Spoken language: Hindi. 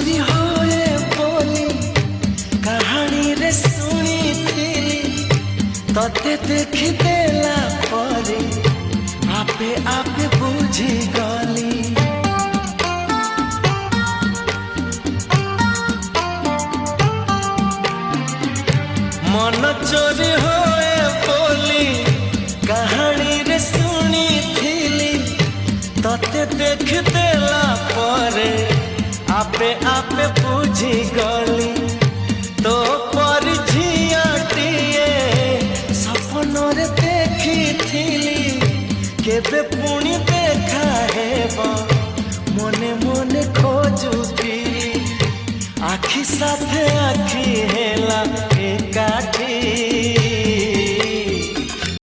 चोरी होए बोली कहानी रे सुनी थी तते देखी देला परे आपे आपे बुझी गली मन चोरी होए बोली कहानी रे सुनी थी तते देख देला परे आपे आपे बुझी गली तो पर झियाटिए सपनरे देखी थिली केबे पुणी देखा हेबा मने मने खोजुथी आखि साथे आखि हेला एकाठी।